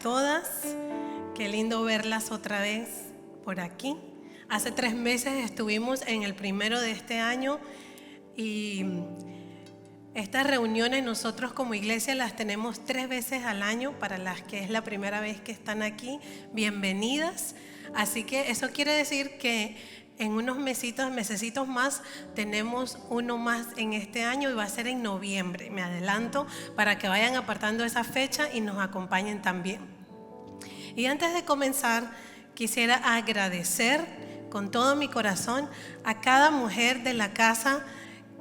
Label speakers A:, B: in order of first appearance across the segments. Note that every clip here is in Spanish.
A: todas. Qué lindo verlas otra vez por aquí. Hace 3 meses estuvimos en el primero de este año y estas reuniones nosotros como iglesia las tenemos 3 veces al año. Para las que es la primera vez que están aquí, bienvenidas. Así que eso quiere decir que en unos mesecitos más tenemos uno más en este año y va a ser en noviembre. Me adelanto para que vayan apartando esa fecha y nos acompañen también. Y antes de comenzar, quisiera agradecer con todo mi corazón a cada mujer de la casa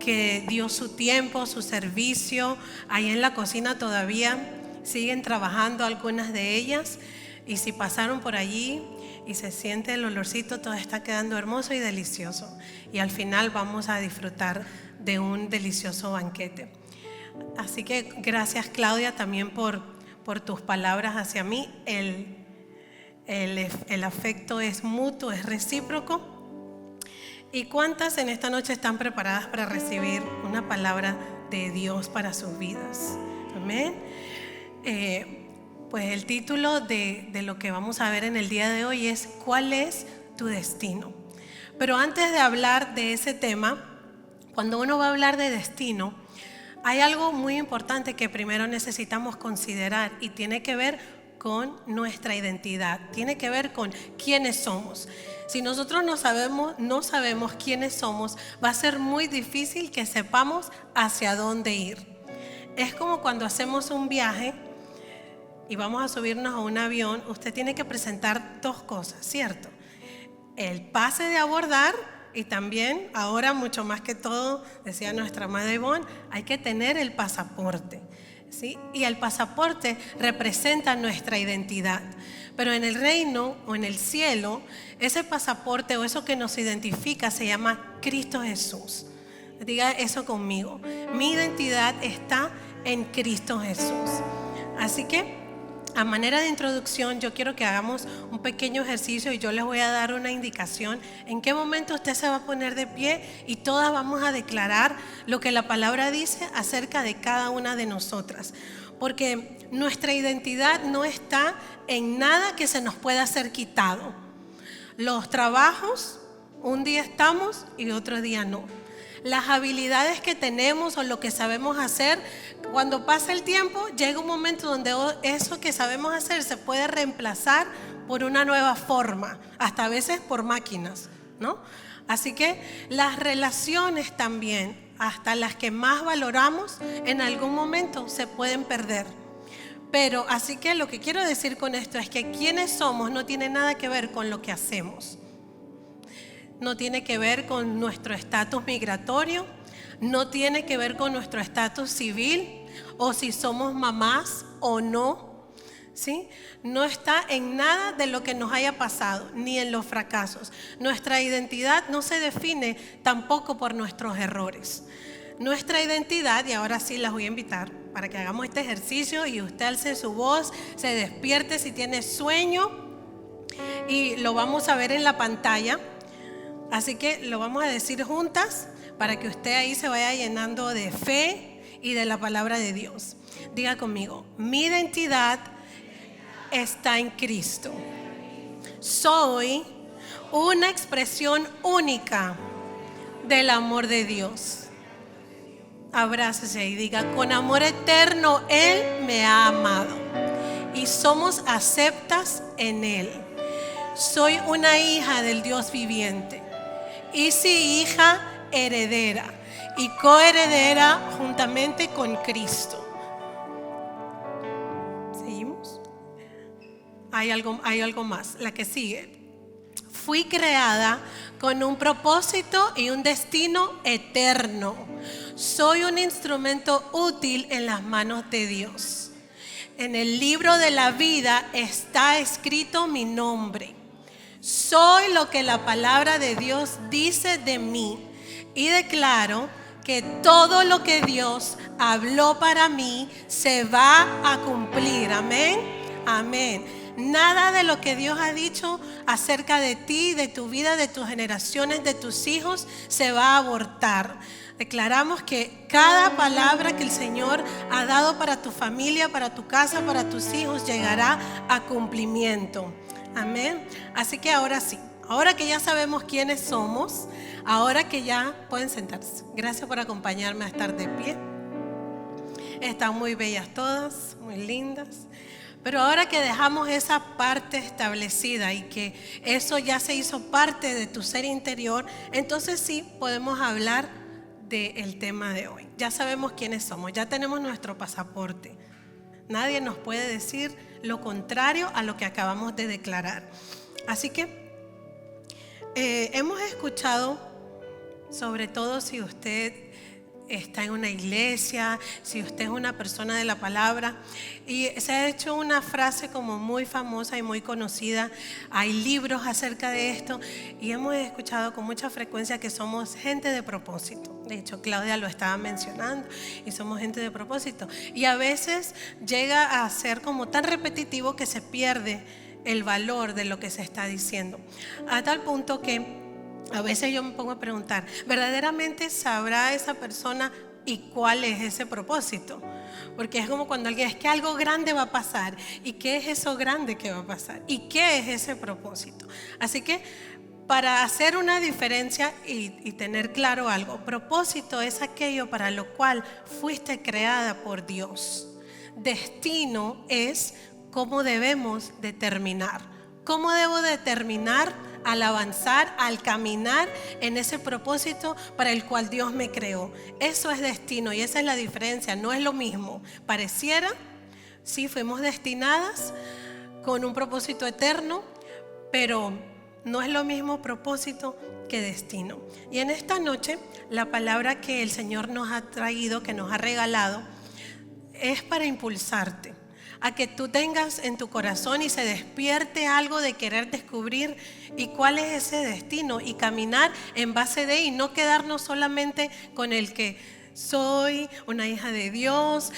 A: que dio su tiempo, su servicio. Ahí en la cocina todavía siguen trabajando algunas de ellas. Y si pasaron por allí y se siente el olorcito, todo está quedando hermoso y delicioso. Y al final vamos a disfrutar de un delicioso banquete. Así que gracias, Claudia, también por tus palabras hacia mí. El afecto es mutuo, es recíproco. ¿Y cuántas en esta noche están preparadas para recibir una palabra de Dios para sus vidas? Amén. Pues el título de lo que vamos a ver en el día de hoy es ¿cuál es tu destino? Pero antes de hablar de ese tema, cuando uno va a hablar de destino, hay algo muy importante que primero necesitamos considerar y tiene que ver con nuestra identidad, tiene que ver con quiénes somos. Si nosotros no sabemos quiénes somos, va a ser muy difícil que sepamos hacia dónde ir. Es como cuando hacemos un viaje y vamos a subirnos a un avión, usted tiene que presentar 2 cosas, ¿cierto? El pase de abordar y también, ahora mucho más que todo, decía nuestra madre Ivonne, hay que tener el pasaporte, ¿sí? Y el pasaporte representa nuestra identidad. Pero en el reino o en el cielo, ese pasaporte o eso que nos identifica se llama Cristo Jesús. Diga eso conmigo. Mi identidad está en Cristo Jesús. Así que, a manera de introducción, yo quiero que hagamos un pequeño ejercicio y yo les voy a dar una indicación en qué momento usted se va a poner de pie y todas vamos a declarar lo que la palabra dice acerca de cada una de nosotras. Porque nuestra identidad no está en nada que se nos pueda ser quitado. Los trabajos, un día estamos y otro día no. Las habilidades que tenemos o lo que sabemos hacer, cuando pasa el tiempo, llega un momento donde eso que sabemos hacer se puede reemplazar por una nueva forma, hasta a veces por máquinas, ¿no? Así que las relaciones también, hasta las que más valoramos, en algún momento se pueden perder. Pero así que lo que quiero decir con esto es que quiénes somos no tiene nada que ver con lo que hacemos. No tiene que ver con nuestro estatus migratorio, no tiene que ver con nuestro estatus civil o si somos mamás o no, ¿sí? No está en nada de lo que nos haya pasado, ni en los fracasos. Nuestra identidad no se define tampoco por nuestros errores. Nuestra identidad, y ahora sí las voy a invitar para que hagamos este ejercicio y usted alce su voz, se despierte si tiene sueño y lo vamos a ver en la pantalla. Así que lo vamos a decir juntas para que usted ahí se vaya llenando de fe y de la palabra de Dios. Diga conmigo, mi identidad está en Cristo. Soy una expresión única del amor de Dios. Abrácese y diga, con amor eterno Él me ha amado y somos aceptas en Él. Soy una hija del Dios viviente. Y sí, hija heredera y coheredera juntamente con Cristo. ¿Seguimos? Hay algo más, la que sigue. Fui creada con un propósito y un destino eterno. Soy un instrumento útil en las manos de Dios. En el libro de la vida está escrito mi nombre. Soy lo que la palabra de Dios dice de mí y declaro que todo lo que Dios habló para mí se va a cumplir. Amén, amén. Nada de lo que Dios ha dicho acerca de ti, de tu vida, de tus generaciones, de tus hijos, se va a abortar. Declaramos que cada palabra que el Señor ha dado para tu familia, para tu casa, para tus hijos, llegará a cumplimiento. Amén. Así que ahora sí, ahora que ya sabemos quiénes somos, ahora que ya pueden sentarse. Gracias por acompañarme a estar de pie. Están muy bellas todas, muy lindas. Pero ahora que dejamos esa parte establecida y que eso ya se hizo parte de tu ser interior, entonces sí podemos hablar del tema de hoy. Ya sabemos quiénes somos, ya tenemos nuestro pasaporte. Nadie nos puede decir lo contrario a lo que acabamos de declarar. Así que hemos escuchado, sobre todo si usted está en una iglesia, si usted es una persona de la palabra, y se ha hecho una frase como muy famosa y muy conocida. Hay libros acerca de esto y hemos escuchado con mucha frecuencia que somos gente de propósito. De hecho, Claudia lo estaba mencionando, y somos gente de propósito, y a veces llega a ser como tan repetitivo que se pierde el valor de lo que se está diciendo, a tal punto que a veces yo me pongo a preguntar, ¿verdaderamente sabrá esa persona y cuál es ese propósito? Porque es como cuando alguien, es que algo grande va a pasar. ¿Y qué es eso grande que va a pasar? ¿Y qué es ese propósito? Así que para hacer una diferencia y tener claro algo, propósito es aquello para lo cual fuiste creada por Dios. Destino es cómo debemos determinar. ¿Cómo debo determinar al avanzar, al caminar en ese propósito para el cual Dios me creó? Eso es destino, y esa es la diferencia. No es lo mismo. Pareciera, sí, fuimos destinadas con un propósito eterno, pero no es lo mismo propósito que destino. Y en esta noche, la palabra que el Señor nos ha traído, que nos ha regalado, es para impulsarte a que tú tengas en tu corazón y se despierte algo de querer descubrir y cuál es ese destino, y caminar en base de, y no quedarnos solamente con el que soy una hija de Dios,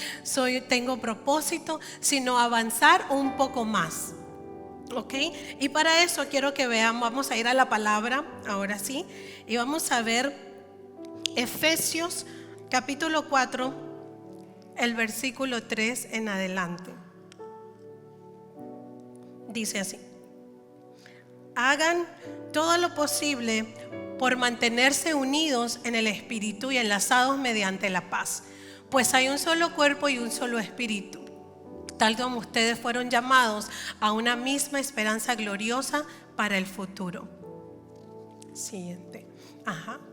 A: tengo propósito, sino avanzar un poco más. ¿Ok? Y para eso quiero que veamos, vamos a ir a la palabra ahora sí, y vamos a ver Efesios capítulo 4, el versículo 3 en adelante. Dice así: hagan todo lo posible por mantenerse unidos en el Espíritu y enlazados mediante la paz, pues hay un solo cuerpo y un solo Espíritu, tal como ustedes fueron llamados a una misma esperanza gloriosa para el futuro. Siguiente.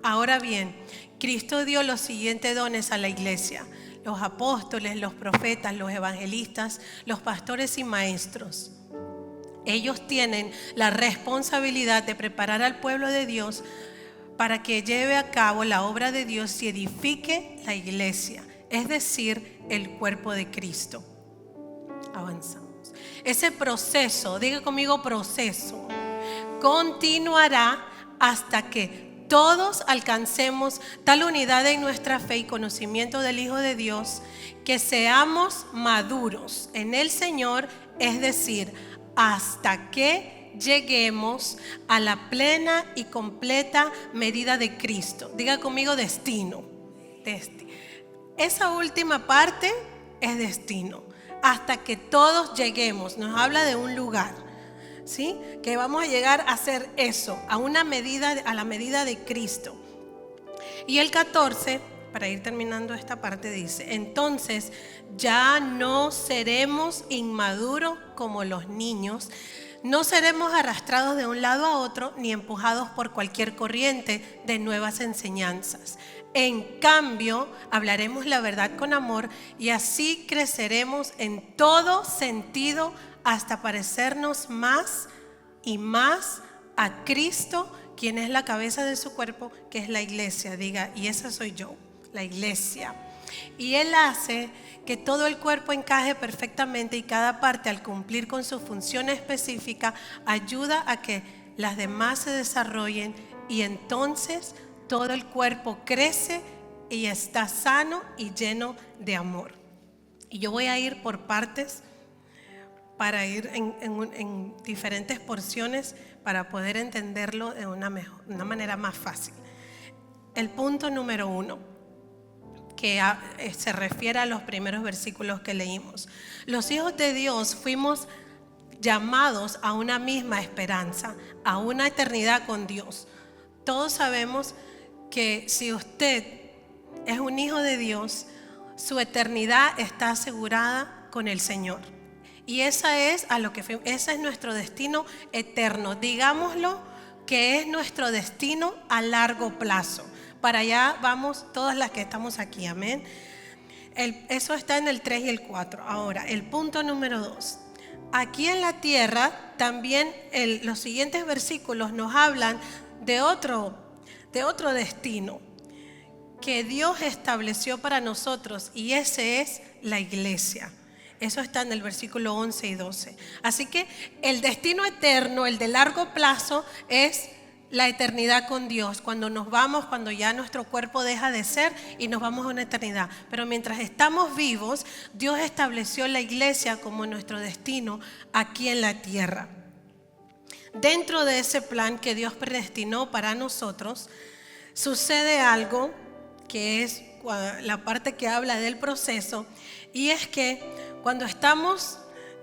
A: Ahora bien, Cristo dio los siguientes dones a la iglesia: los apóstoles, los profetas, los evangelistas, los pastores y maestros. Ellos tienen la responsabilidad de preparar al pueblo de Dios para que lleve a cabo la obra de Dios y edifique la iglesia, es decir, el cuerpo de Cristo. Avanzamos. Ese proceso, diga conmigo proceso, continuará hasta que todos alcancemos tal unidad en nuestra fe y conocimiento del Hijo de Dios, que seamos maduros en el Señor, es decir, hasta que lleguemos a la plena y completa medida de Cristo. Diga conmigo destino. Esa última parte es destino. Hasta que todos lleguemos, nos habla de un lugar, ¿sí? Que vamos a llegar a hacer eso, a una medida, a la medida de Cristo. Y el 14, para ir terminando esta parte, dice: entonces ya no seremos inmaduros como los niños, no seremos arrastrados de un lado a otro ni empujados por cualquier corriente de nuevas enseñanzas. En cambio, hablaremos la verdad con amor, y así creceremos en todo sentido hasta parecernos más y más a Cristo, quien es la cabeza de su cuerpo, que es la iglesia. Diga, y esa soy yo, la iglesia. Y Él hace que todo el cuerpo encaje perfectamente, y cada parte, al cumplir con su función específica, ayuda a que las demás se desarrollen, y entonces todo el cuerpo crece y está sano y lleno de amor. Y yo voy a ir por partes, para ir en diferentes porciones para poder entenderlo de una manera más fácil. El punto número 1, que se refiere a los primeros versículos que leímos. Los hijos de Dios fuimos llamados a una misma esperanza, a una eternidad con Dios. Todos sabemos que si usted es un hijo de Dios, su eternidad está asegurada con el Señor. Y ese es nuestro destino eterno. Digámoslo que es nuestro destino a largo plazo. Para allá vamos todas las que estamos aquí, amén. Eso está en el 3 y el 4. Ahora, el punto número 2. Aquí en la tierra también los siguientes versículos nos hablan de otro destino que Dios estableció para nosotros, y ese es la iglesia. Eso está en el versículo 11 y 12. Así que el destino eterno, el de largo plazo, es la eternidad con Dios. Cuando ya nuestro cuerpo deja de ser y nos vamos a una eternidad. Pero mientras estamos vivos, Dios estableció la iglesia como nuestro destino aquí en la tierra. Dentro de ese plan que Dios predestinó para nosotros, sucede algo que es la parte que habla del proceso, y es que cuando estamos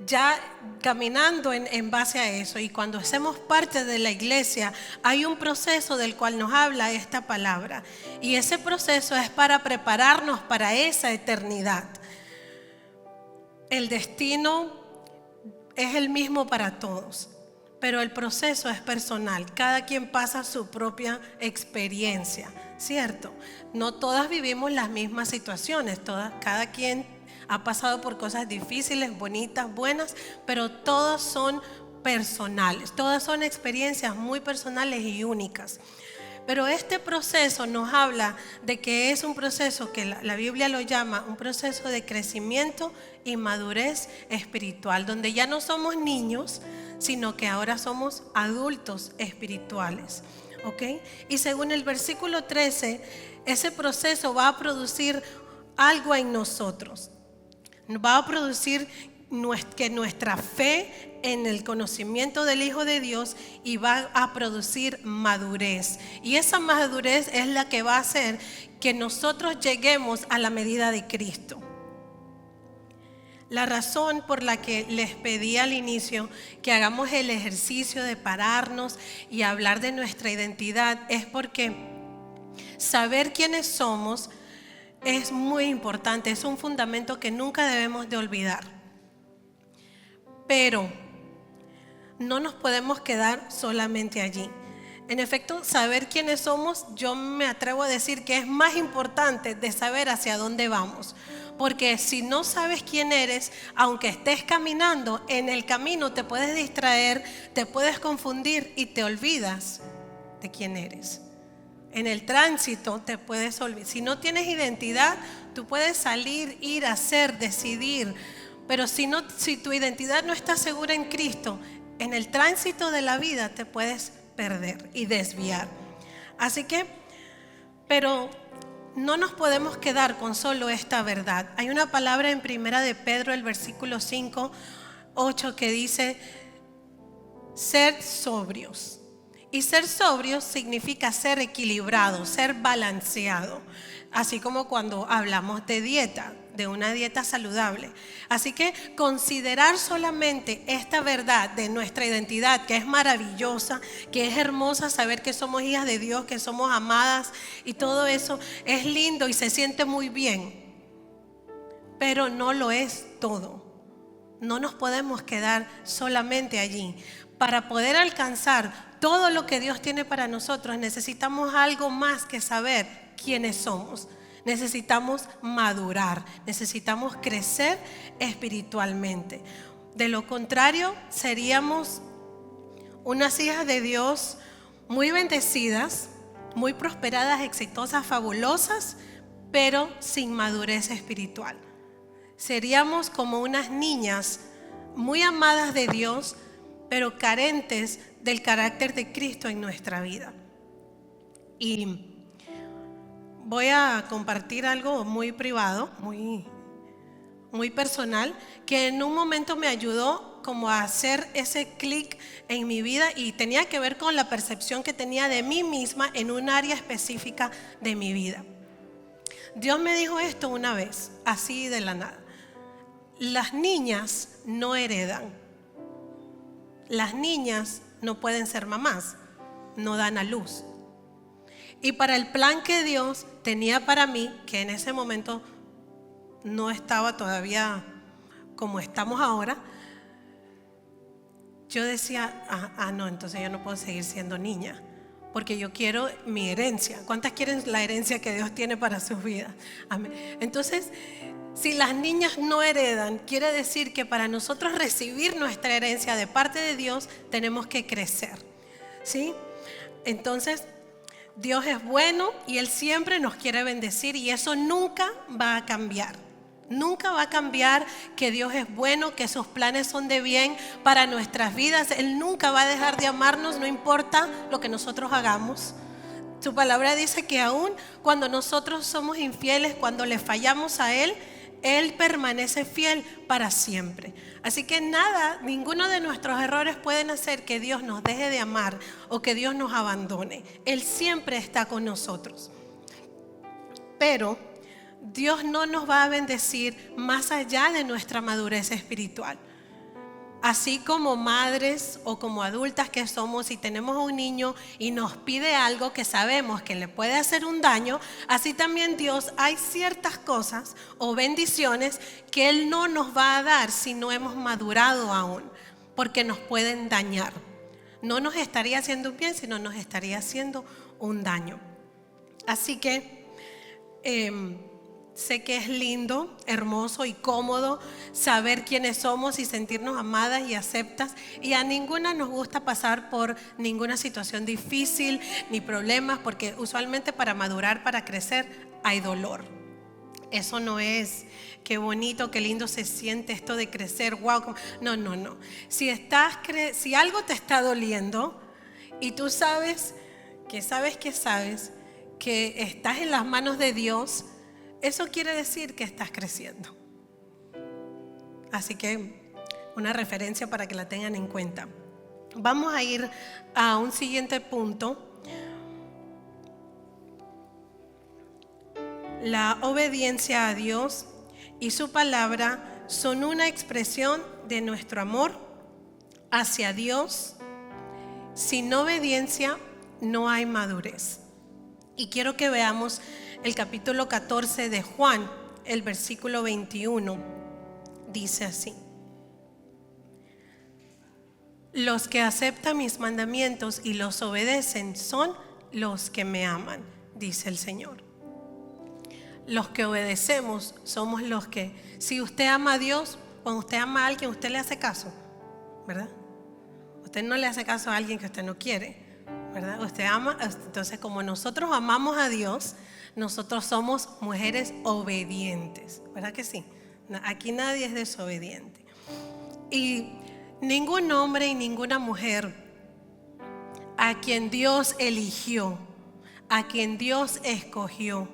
A: ya caminando en base a eso, y cuando hacemos parte de la iglesia, hay un proceso del cual nos habla esta palabra, y ese proceso es para prepararnos para esa eternidad. El destino es el mismo para todos, pero el proceso es personal. Cada quien pasa su propia experiencia, ¿cierto? No todas vivimos las mismas situaciones, cada quien ha pasado por cosas difíciles, bonitas, buenas, pero todas son personales, todas son experiencias muy personales y únicas. Pero este proceso nos habla de que es un proceso que la Biblia lo llama un proceso de crecimiento y madurez espiritual, donde ya no somos niños, sino que ahora somos adultos espirituales. ¿Ok? Y según el versículo 13, ese proceso va a producir algo en nosotros. Va a producir que nuestra fe en el conocimiento del Hijo de Dios, y va a producir madurez. Y esa madurez es la que va a hacer que nosotros lleguemos a la medida de Cristo. La razón por la que les pedí al inicio que hagamos el ejercicio de pararnos y hablar de nuestra identidad es porque saber quiénes somos es muy importante, es un fundamento que nunca debemos de olvidar. Pero no nos podemos quedar solamente allí. En efecto, saber quiénes somos, yo me atrevo a decir que es más importante de saber hacia dónde vamos. Porque si no sabes quién eres, aunque estés caminando, en el camino te puedes distraer, te puedes confundir y te olvidas de quién eres. En el tránsito te puedes olvidar. Si no tienes identidad, tú puedes salir, ir, hacer, decidir. Pero si tu identidad no está segura en Cristo, en el tránsito de la vida te puedes perder y desviar. Así que, pero no nos podemos quedar con solo esta verdad. Hay una palabra en Primera de Pedro, el versículo 5, 8, que dice: ser sobrios. Y ser sobrios significa ser equilibrado, ser balanceado. Así como cuando hablamos de dieta, de una dieta saludable. Así que considerar solamente esta verdad de nuestra identidad, que es maravillosa, que es hermosa, saber que somos hijas de Dios, que somos amadas, y todo eso es lindo y se siente muy bien, pero no lo es todo. No nos podemos quedar solamente allí. Para poder alcanzar todo lo que Dios tiene para nosotros, necesitamos algo más que saber quiénes somos. Necesitamos madurar, necesitamos crecer espiritualmente. De lo contrario, seríamos unas hijas de Dios muy bendecidas, muy prosperadas, exitosas, fabulosas, pero sin madurez espiritual. Seríamos como unas niñas muy amadas de Dios, pero carentes del carácter de Cristo en nuestra vida. Y voy a compartir algo muy privado, muy personal, que en un momento me ayudó como a hacer ese clic en mi vida, y tenía que ver con la percepción que tenía de mí misma en un área específica de mi vida. Dios me dijo esto una vez, así de la nada: las niñas no heredan. Las niñas no pueden ser mamás, no dan a luz. Y para el plan que Dios tenía para mí, que en ese momento no estaba todavía como estamos ahora, yo decía, no, entonces yo no puedo seguir siendo niña, porque yo quiero mi herencia. ¿Cuántas quieren la herencia que Dios tiene para sus vidas? Amén. Entonces, si las niñas no heredan, quiere decir que para nosotros recibir nuestra herencia de parte de Dios, tenemos que crecer, ¿sí? Entonces, Dios es bueno y Él siempre nos quiere bendecir, y eso nunca va a cambiar. Nunca va a cambiar que Dios es bueno, que sus planes son de bien para nuestras vidas. Él nunca va a dejar de amarnos, no importa lo que nosotros hagamos. Su palabra dice que aún cuando nosotros somos infieles, cuando le fallamos a Él, Él permanece fiel para siempre. Así que nada, ninguno de nuestros errores pueden hacer que Dios nos deje de amar o que Dios nos abandone. Él siempre está con nosotros. Pero Dios no nos va a bendecir más allá de nuestra madurez espiritual. Así como madres o como adultas que somos, y tenemos un niño y nos pide algo que sabemos que le puede hacer un daño, así también Dios, hay ciertas cosas o bendiciones que Él no nos va a dar si no hemos madurado aún, porque nos pueden dañar. No nos estaría haciendo un bien, sino nos estaría haciendo un daño. Así que sé que es lindo, hermoso y cómodo saber quiénes somos y sentirnos amadas y aceptas, y a ninguna nos gusta pasar por ninguna situación difícil ni problemas, porque usualmente para madurar, para crecer, hay dolor. Eso no es qué bonito, qué lindo se siente esto de crecer, wow. No. Si algo te está doliendo y tú sabes que estás en las manos de Dios, eso quiere decir que estás creciendo. Así que una referencia para que la tengan en cuenta. Vamos a ir a un siguiente punto. La obediencia a Dios y su palabra son una expresión de nuestro amor hacia Dios. Sin obediencia no hay madurez. Y quiero que veamos el capítulo 14 de Juan, el versículo 21. Dice así: los que aceptan mis mandamientos y los obedecen son los que me aman, dice el Señor. Los que obedecemos somos los que, si usted ama a Dios, cuando usted ama a alguien, usted le hace caso, ¿verdad? Usted no le hace caso a alguien que usted no quiere, ¿verdad? Usted ama. Entonces, como nosotros amamos a Dios, nosotros somos mujeres obedientes, ¿verdad que sí? Aquí nadie es desobediente. Y ningún hombre y ninguna mujer a quien Dios eligió, a quien Dios escogió,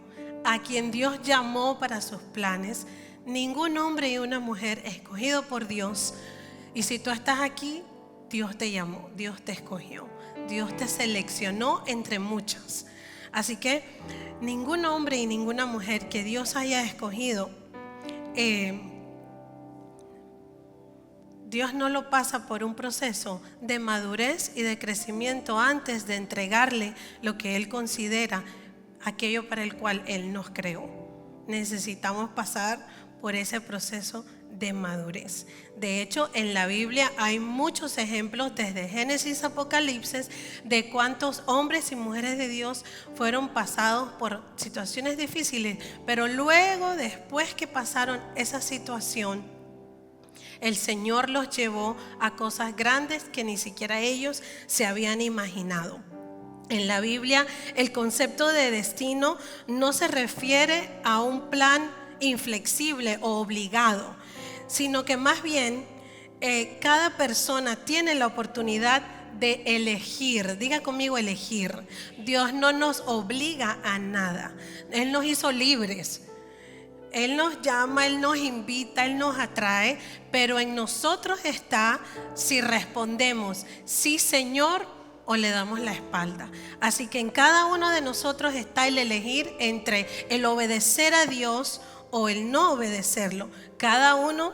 A: a quien Dios llamó para sus planes, ningún hombre y una mujer escogido por Dios. Y si tú estás aquí, Dios te llamó, Dios te escogió, Dios te seleccionó entre muchas. Así que ningún hombre y ninguna mujer que Dios haya escogido, Dios no lo pasa por un proceso de madurez y de crecimiento antes de entregarle lo que Él considera aquello para el cual Él nos creó. Necesitamos pasar por ese proceso de madurez. De hecho, en la Biblia hay muchos ejemplos, desde Génesis a Apocalipsis, de cuántos hombres y mujeres de Dios fueron pasados por situaciones difíciles, pero luego, después que pasaron esa situación, el Señor los llevó a cosas grandes que ni siquiera ellos se habían imaginado. En la Biblia, el concepto de destino no se refiere a un plan inflexible o obligado, sino que más bien cada persona tiene la oportunidad de elegir. Diga conmigo, elegir. Dios no nos obliga a nada. Él nos hizo libres. Él nos llama, Él nos invita, Él nos atrae, pero en nosotros está si respondemos, sí Señor, o le damos la espalda. Así que en cada uno de nosotros está el elegir entre el obedecer a Dios o el no obedecerlo. Cada uno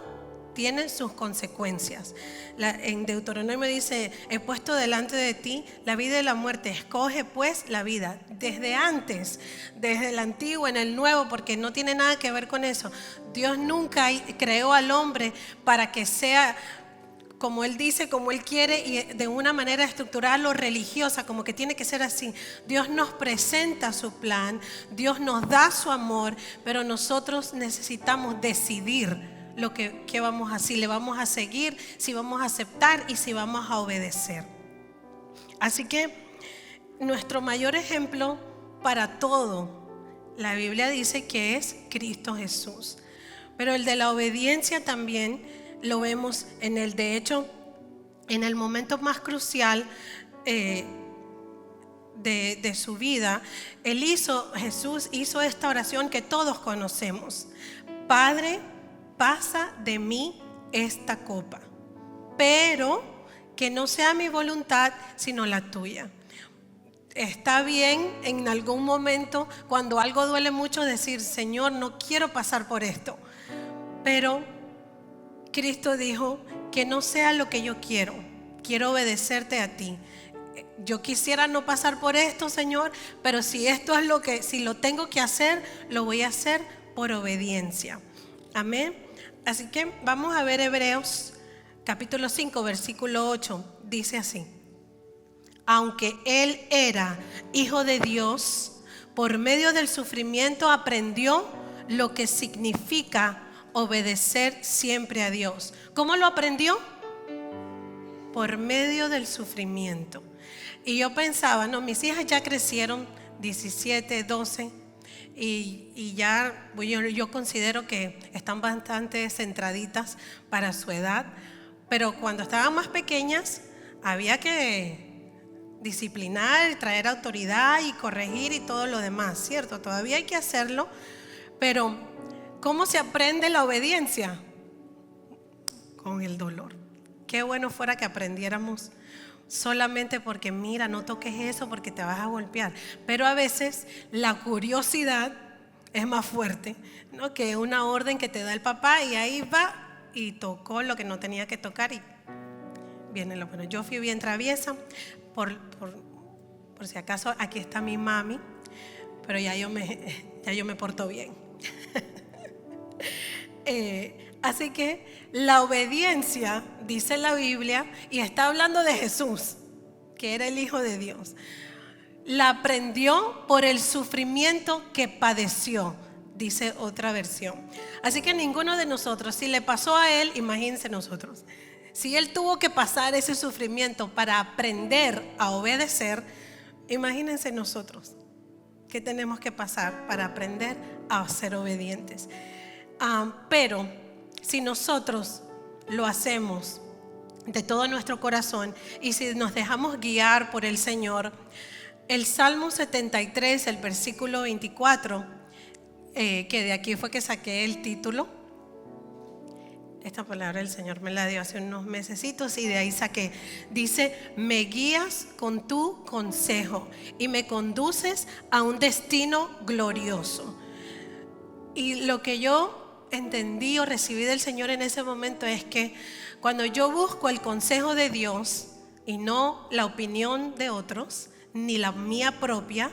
A: tiene sus consecuencias. En Deuteronomio dice: he puesto delante de ti la vida y la muerte, escoge pues la vida. Desde antes, desde el antiguo en el nuevo, porque no tiene nada que ver con eso. Dios nunca creó al hombre para que sea como Él dice, como Él quiere, y de una manera estructural o religiosa, como que tiene que ser así. Dios nos presenta su plan, Dios nos da su amor, pero nosotros necesitamos decidir lo que vamos a hacer, si le vamos a seguir, si vamos a aceptar y si vamos a obedecer. Así que nuestro mayor ejemplo para todo, la Biblia dice que es Cristo Jesús. Pero el de la obediencia también lo vemos de hecho, en el momento más crucial de su vida. Jesús hizo esta oración que todos conocemos: Padre, pasa de mí esta copa, pero que no sea mi voluntad sino la tuya. Está bien en algún momento, cuando algo duele mucho, decir: Señor, no quiero pasar por esto, pero Cristo dijo: que no sea lo que yo quiero obedecerte a ti. Yo quisiera no pasar por esto, Señor, pero si esto es si lo tengo que hacer, lo voy a hacer por obediencia. Amén. Así que vamos a ver Hebreos capítulo 5 versículo 8. Dice así: aunque Él era hijo de Dios, por medio del sufrimiento aprendió lo que significa obedecer siempre a Dios. ¿Cómo lo aprendió? Por medio del sufrimiento. Y yo pensaba, mis hijas ya crecieron, 17, 12, y ya yo considero que están bastante centraditas para su edad, pero cuando estaban más pequeñas había que disciplinar, traer autoridad y corregir y todo lo demás, ¿cierto? Todavía hay que hacerlo, pero ¿cómo se aprende la obediencia? Con el dolor. Qué bueno fuera que aprendiéramos solamente porque mira, no toques eso porque te vas a golpear. Pero a veces la curiosidad es más fuerte, ¿no?, que una orden que te da el papá, y ahí va y tocó lo que no tenía que tocar y viene lo bueno. Yo fui bien traviesa, por si acaso aquí está mi mami, pero ya yo me porto bien. Así que la obediencia, dice la Biblia, y está hablando de Jesús, que era el Hijo de Dios, la aprendió por el sufrimiento que padeció, dice otra versión. Así que ninguno de nosotros, si le pasó a Él, imagínense nosotros. Si Él tuvo que pasar ese sufrimiento para aprender a obedecer, imagínense nosotros que tenemos que pasar para aprender a ser obedientes. Pero si nosotros lo hacemos de todo nuestro corazón y si nos dejamos guiar por el Señor, el Salmo 73, el versículo 24, que de aquí fue que saqué el título. Esta palabra el Señor me la dio hace unos mesecitos y de ahí saqué. Dice: me guías con tu consejo y me conduces a un destino glorioso. Y lo que yo entendí o recibí del Señor en ese momento es que cuando yo busco el consejo de Dios y no la opinión de otros, ni la mía propia,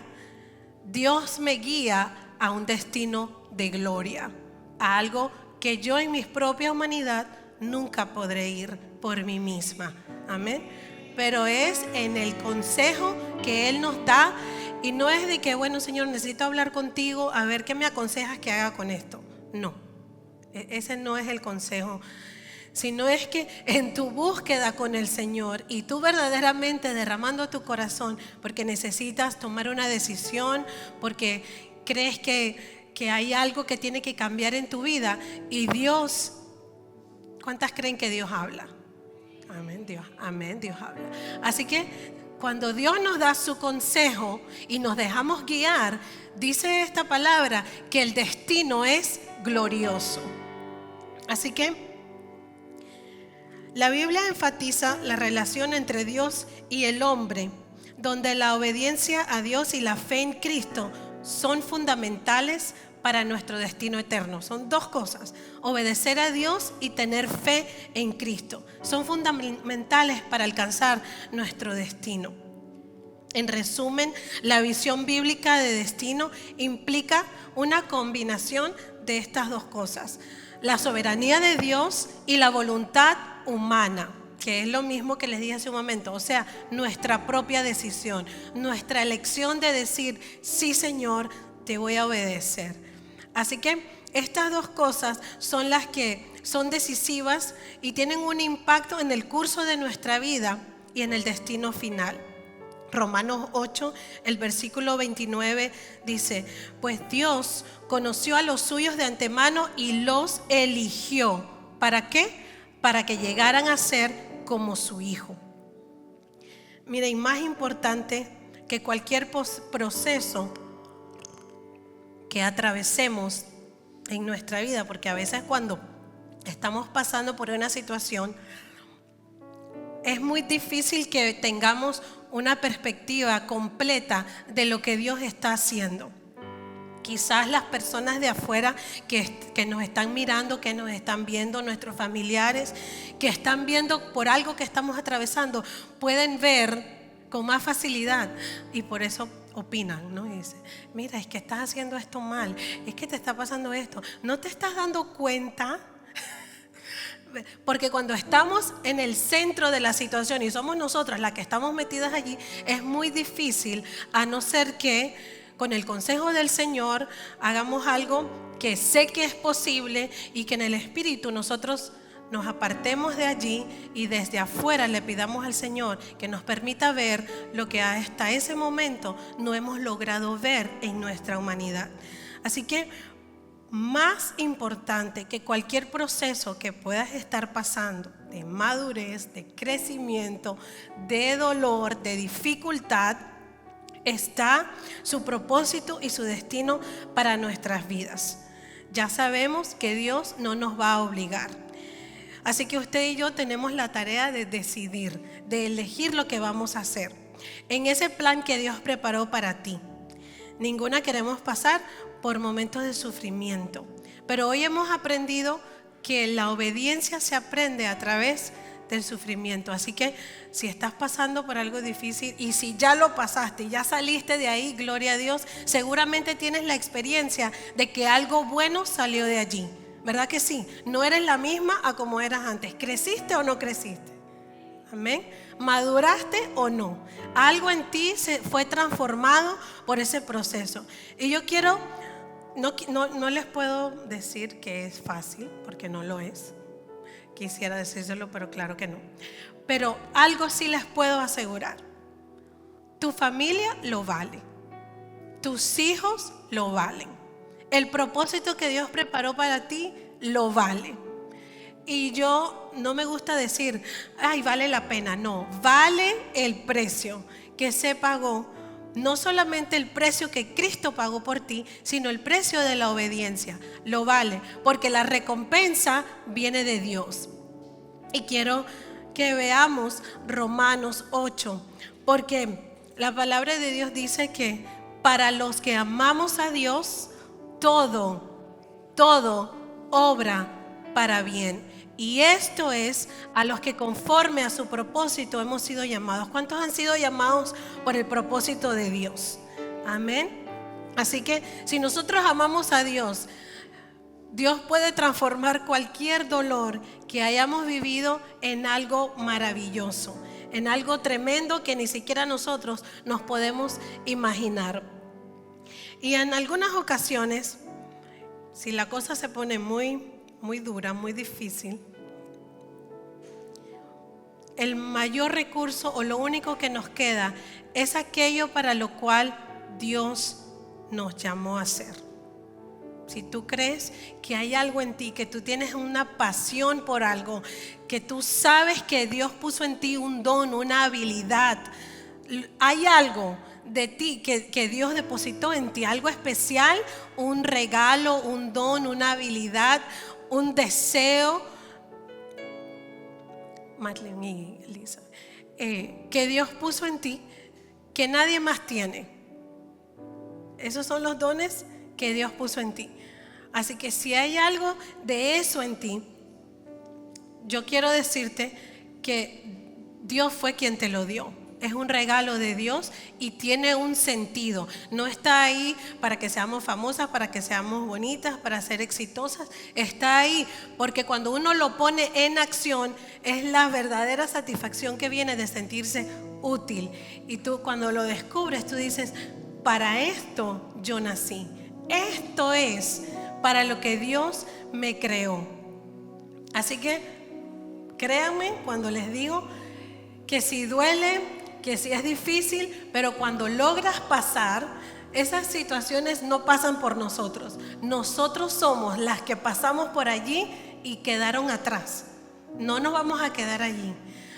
A: Dios me guía a un destino de gloria, a algo que yo en mi propia humanidad nunca podré ir por mí misma. Amén. Pero es en el consejo que Él nos da, y no es de que, bueno, Señor, necesito hablar contigo, a ver qué me aconsejas que haga con esto. No, ese no es el consejo, sino es que en tu búsqueda con el Señor y tú verdaderamente derramando tu corazón porque necesitas tomar una decisión, porque crees que hay algo que tiene que cambiar en tu vida, y Dios, ¿cuántas creen que Dios habla? Amén, Dios habla. Así que cuando Dios nos da su consejo y nos dejamos guiar, dice esta palabra que el destino es glorioso. Así que la Biblia enfatiza la relación entre Dios y el hombre, donde la obediencia a Dios y la fe en Cristo son fundamentales para nuestro destino eterno. Son dos cosas: obedecer a Dios y tener fe en Cristo. Son fundamentales para alcanzar nuestro destino. En resumen, la visión bíblica de destino implica una combinación de estas dos cosas: la soberanía de Dios y la voluntad humana, que es lo mismo que les dije hace un momento. O sea, nuestra propia decisión, nuestra elección de decir: sí, Señor, te voy a obedecer. Así que estas dos cosas son las que son decisivas y tienen un impacto en el curso de nuestra vida y en el destino final. Romanos 8, el versículo 29 dice: pues Dios conoció a los suyos de antemano y los eligió. ¿Para qué? Para que llegaran a ser como su Hijo. Mira, y más importante que cualquier proceso que atravesemos en nuestra vida, porque a veces cuando estamos pasando por una situación es muy difícil que tengamos una perspectiva completa de lo que Dios está haciendo. Quizás las personas de afuera que nos están mirando, que nos están viendo, nuestros familiares, que están viendo por algo que estamos atravesando, pueden ver con más facilidad y por eso opinan, ¿no? Y dicen: mira, es que estás haciendo esto mal, es que te está pasando esto, ¿no te estás dando cuenta? Porque cuando estamos en el centro de la situación y somos nosotras las que estamos metidas allí, es muy difícil, a no ser que con el consejo del Señor hagamos algo que sé que es posible y que en el Espíritu nosotros nos apartemos de allí y desde afuera le pidamos al Señor que nos permita ver lo que hasta ese momento no hemos logrado ver en nuestra humanidad. Así que más importante que cualquier proceso que puedas estar pasando, de madurez, de crecimiento, de dolor, de dificultad, está su propósito y su destino para nuestras vidas. Ya sabemos que Dios no nos va a obligar. Así que usted y yo tenemos la tarea de decidir, de elegir lo que vamos a hacer en ese plan que Dios preparó para ti. Ninguna queremos pasar por momentos de sufrimiento, pero hoy hemos aprendido que la obediencia se aprende a través del sufrimiento. Así que si estás pasando por algo difícil y si ya lo pasaste, ya saliste de ahí, gloria a Dios, seguramente tienes la experiencia de que algo bueno salió de allí, ¿verdad que sí? No eres la misma a como eras antes. ¿Creciste o no creciste? Amén. ¿Maduraste o no? Algo en ti se fue transformado por ese proceso. Y yo quiero, no les puedo decir que es fácil, porque no lo es. Quisiera decírselo, pero claro que no. Pero algo sí les puedo asegurar: tu familia lo vale, tus hijos lo valen, el propósito que Dios preparó para ti lo vale. Y yo no me gusta decir: ay, vale la pena. No, vale el precio que se pagó. No solamente el precio que Cristo pagó por ti, sino el precio de la obediencia. Lo vale, porque la recompensa viene de Dios. Y quiero que veamos Romanos 8, porque la palabra de Dios dice que para los que amamos a Dios, todo obra para bien. Y esto es a los que conforme a su propósito hemos sido llamados. ¿Cuántos han sido llamados por el propósito de Dios? Amén. Así que si nosotros amamos a Dios, Dios puede transformar cualquier dolor que hayamos vivido en algo maravilloso, en algo tremendo que ni siquiera nosotros nos podemos imaginar. Y en algunas ocasiones, si la cosa se pone muy dura, muy difícil, el mayor recurso o lo único que nos queda es aquello para lo cual Dios nos llamó a hacer. Si tú crees que hay algo en ti, que tú tienes una pasión por algo, que tú sabes que Dios puso en ti un don, una habilidad, hay algo de ti que Dios depositó en ti, algo especial, un regalo, un don, una habilidad, un deseo, Marlene y Elisa, que Dios puso en ti, que nadie más tiene. Esos son los dones que Dios puso en ti. Así que si hay algo de eso en ti, yo quiero decirte que Dios fue quien te lo dio. Es un regalo de Dios y tiene un sentido. No está ahí para que seamos famosas, para que seamos bonitas, para ser exitosas. Está ahí porque cuando uno lo pone en acción, es la verdadera satisfacción que viene de sentirse útil. Y tú cuando lo descubres, tú dices, para esto yo nací. Esto es para lo que Dios me creó. Así que créanme cuando les digo que si duele, que si es difícil, pero cuando logras pasar, esas situaciones no pasan por nosotros. Nosotros somos las que pasamos por allí y quedaron atrás. No nos vamos a quedar allí.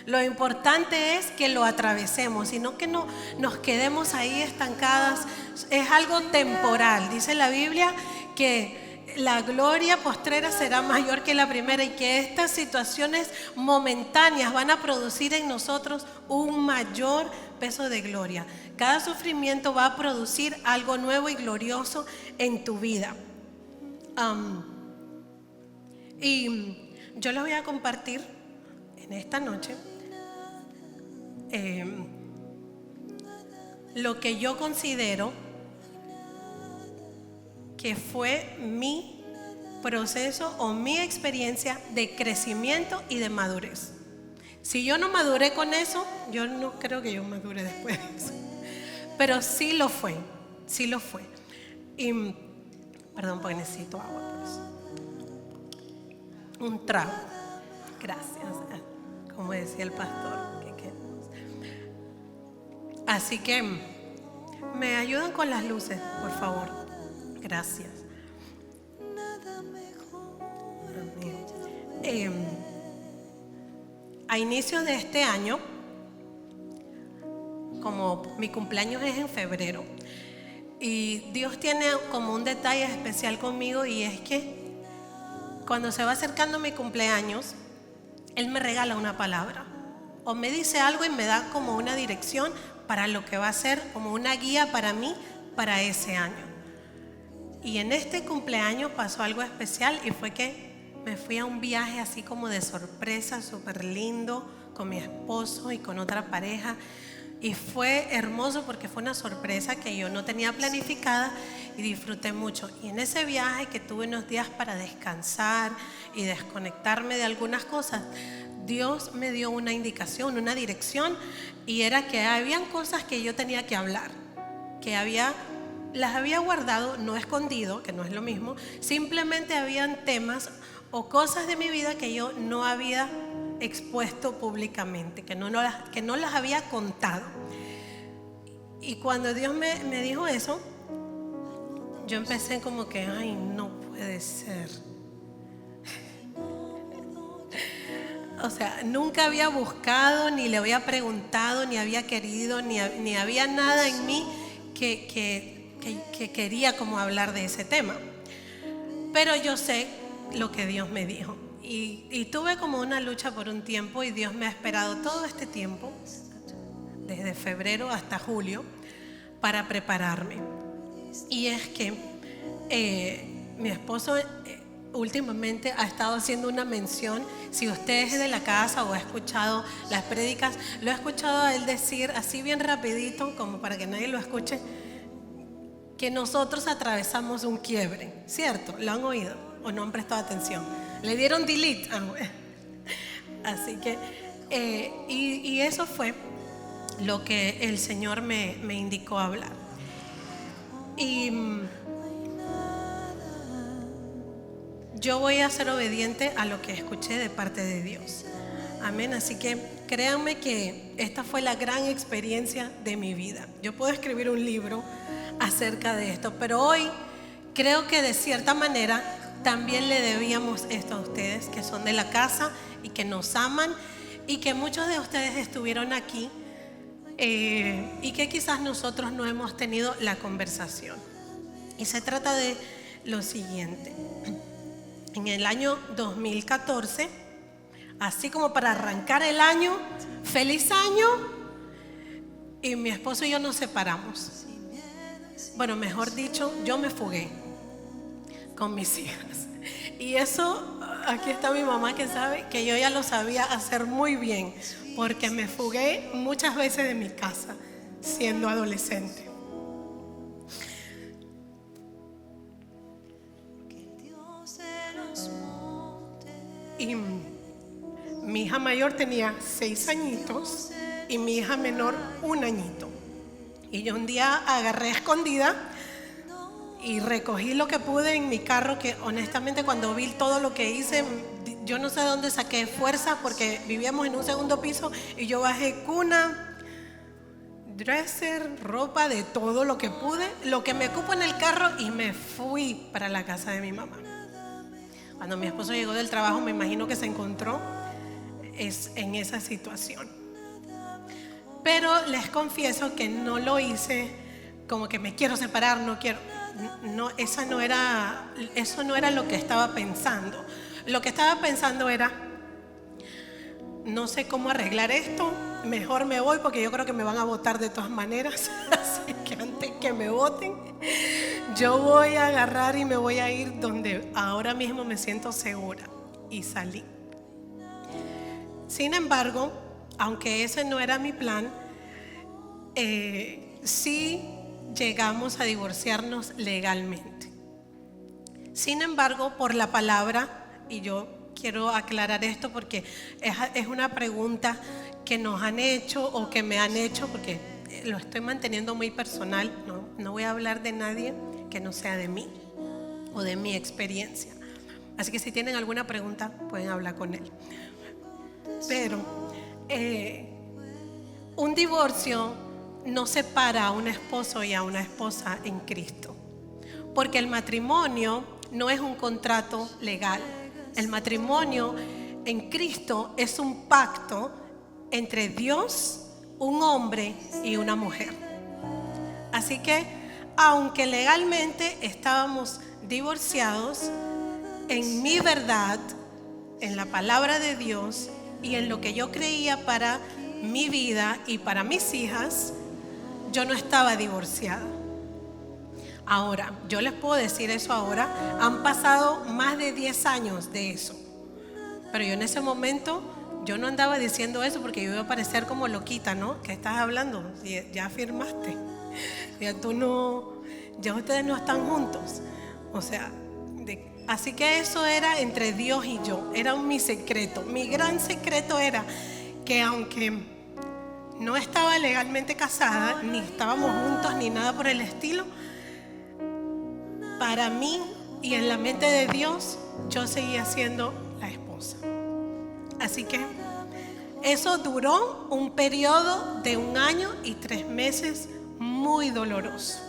A: Lo importante es que lo atravesemos, sino que no nos quedemos ahí estancadas. Es algo temporal. Dice la Biblia que la gloria postrera será mayor que la primera y que estas situaciones momentáneas van a producir en nosotros un mayor peso de gloria. Cada sufrimiento va a producir algo nuevo y glorioso en tu vida. Y yo les voy a compartir en esta noche lo que yo considero que fue mi proceso o mi experiencia de crecimiento y de madurez. Si yo no maduré con eso, yo no creo que yo madure después de eso. Pero sí lo fue, sí lo fue. Y, perdón, porque necesito agua por eso. Un trago. Gracias, como decía el pastor. Así que me ayudan con las luces, por favor. Gracias. A inicios de este año, como mi cumpleaños es en febrero, y Dios tiene como un detalle especial conmigo, y es que cuando se va acercando mi cumpleaños, Él me regala una palabra o me dice algo y me da como una dirección para lo que va a ser, como una guía para mí para ese año. Y en este cumpleaños pasó algo especial, y fue que me fui a un viaje así como de sorpresa, súper lindo, con mi esposo y con otra pareja. Y fue hermoso porque fue una sorpresa que yo no tenía planificada y disfruté mucho. Y en ese viaje, que tuve unos días para descansar y desconectarme de algunas cosas, Dios me dio una indicación, una dirección, y era que habían cosas que yo tenía que hablar, que las había guardado, no escondido, que no es lo mismo. Simplemente habían temas o cosas de mi vida que yo no había expuesto públicamente, que no las había contado. Y cuando Dios me dijo eso, yo empecé como que, ay, no puede ser. O sea, nunca había buscado, ni le había preguntado, ni había querido, ni había nada en mí que quería como hablar de ese tema. Pero yo sé lo que Dios me dijo. Y tuve como una lucha por un tiempo, y Dios me ha esperado todo este tiempo, desde febrero hasta julio, para prepararme. Y es que mi esposo últimamente ha estado haciendo una mención. Si usted es de la casa o ha escuchado las prédicas, lo he escuchado a él decir así bien rapidito, como para que nadie lo escuche, que nosotros atravesamos un quiebre, ¿cierto? ¿Lo han oído o no han prestado atención? ¿Le dieron delete? Así que y eso fue lo que el Señor me indicó hablar. Y yo voy a ser obediente a lo que escuché de parte de Dios. Amén. Así que créanme que esta fue la gran experiencia de mi vida. Yo puedo escribir un libro acerca de esto, pero hoy creo que de cierta manera también le debíamos esto a ustedes, que son de la casa y que nos aman, y que muchos de ustedes estuvieron aquí y que quizás nosotros no hemos tenido la conversación. Y se trata de lo siguiente. En el año 2014, así como para arrancar el año, feliz año, y mi esposo y yo nos separamos. Bueno, mejor dicho, yo me fugué con mis hijas. Y eso, aquí está mi mamá que sabe que yo ya lo sabía hacer muy bien, porque me fugué muchas veces de mi casa siendo adolescente. Y mi hija mayor tenía 6 añitos y mi hija menor 1 añito. Y yo un día agarré a escondida y recogí lo que pude en mi carro, que honestamente cuando vi todo lo que hice, yo no sé de dónde saqué fuerza, porque vivíamos en un segundo piso y yo bajé cuna, dresser, ropa, de todo lo que pude, lo que me cupo en el carro, y me fui para la casa de mi mamá. Cuando mi esposo llegó del trabajo, me imagino que se encontró en esa situación. Pero les confieso que no lo hice como que me quiero separar, no quiero. No, eso no era lo que estaba pensando. Lo que estaba pensando era, no sé cómo arreglar esto, mejor me voy porque yo creo que me van a votar de todas maneras. Así que antes que me voten, yo voy a agarrar y me voy a ir donde ahora mismo me siento segura. Y salí. Sin embargo, aunque ese no era mi plan, sí llegamos a divorciarnos legalmente. Sin embargo, por la palabra, y yo quiero aclarar esto porque es una pregunta que nos han hecho o que me han hecho, porque lo estoy manteniendo muy personal, no voy a hablar de nadie que no sea de mí o de mi experiencia. Así que si tienen alguna pregunta pueden hablar con él. Pero un divorcio no separa a un esposo y a una esposa en Cristo, porque el matrimonio no es un contrato legal. El matrimonio en Cristo es un pacto entre Dios, un hombre y una mujer. Así que, aunque legalmente estábamos divorciados, en mi verdad, en la palabra de Dios y en lo que yo creía para mi vida y para mis hijas, yo no estaba divorciada. Ahora, yo les puedo decir eso ahora, han pasado más de 10 años de eso. Pero yo en ese momento, yo no andaba diciendo eso porque yo iba a parecer como loquita, ¿no? ¿Qué estás hablando? Ya firmaste, ya ustedes no están juntos. O sea, así que eso era entre Dios y yo, era mi secreto. Mi gran secreto era que aunque no estaba legalmente casada, ni estábamos juntos, ni nada por el estilo, para mí y en la mente de Dios, yo seguía siendo la esposa. Así que eso duró un periodo de 1 año y 3 meses muy doloroso.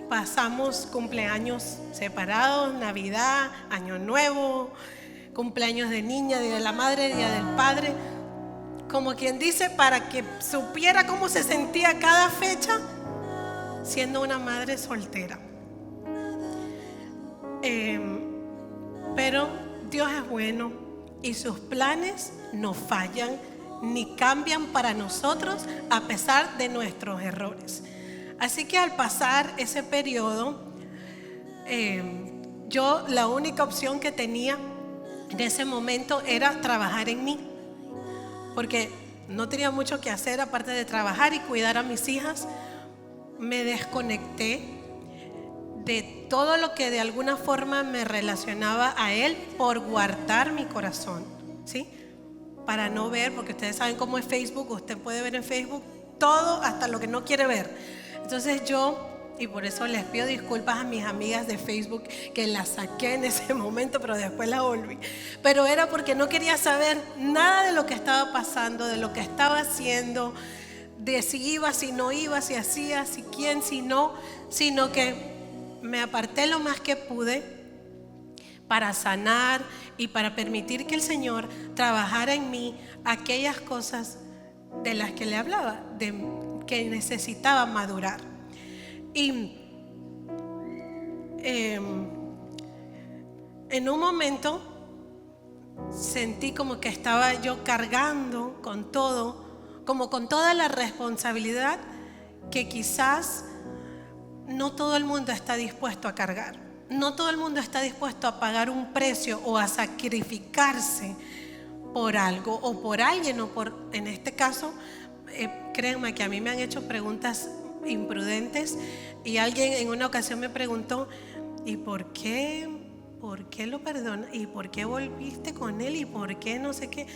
A: Pasamos cumpleaños separados, Navidad, Año Nuevo, cumpleaños de niña, Día de la Madre, Día del Padre. Como quien dice, para que supiera cómo se sentía cada fecha siendo una madre soltera. Pero Dios es bueno y sus planes no fallan ni cambian para nosotros a pesar de nuestros errores. Así que al pasar ese periodo, yo la única opción que tenía en ese momento era trabajar en mí, porque no tenía mucho que hacer aparte de trabajar y cuidar a mis hijas. Me desconecté de todo lo que de alguna forma me relacionaba a Él por guardar mi corazón, ¿sí? Para no ver, porque ustedes saben cómo es Facebook, usted puede ver en Facebook todo hasta lo que no quiere ver. Entonces y por eso les pido disculpas a mis amigas de Facebook que las saqué en ese momento, pero después las volví. Pero era porque no quería saber nada de lo que estaba pasando, de lo que estaba haciendo, de si iba, si no iba, si hacía, si quién, si no, sino que me aparté lo más que pude para sanar y para permitir que el Señor trabajara en mí aquellas cosas de las que le hablaba, de que necesitaba madurar. Y en un momento sentí como que estaba yo cargando con todo, como con toda la responsabilidad que quizás no todo el mundo está dispuesto a cargar. No todo el mundo está dispuesto a pagar un precio o a sacrificarse por algo o por alguien o por, en este caso, créanme que a mí me han hecho preguntas imprudentes y alguien en una ocasión me preguntó: ¿y por qué lo perdonas? ¿Y por qué volviste con él? ¿Y por qué no sé qué?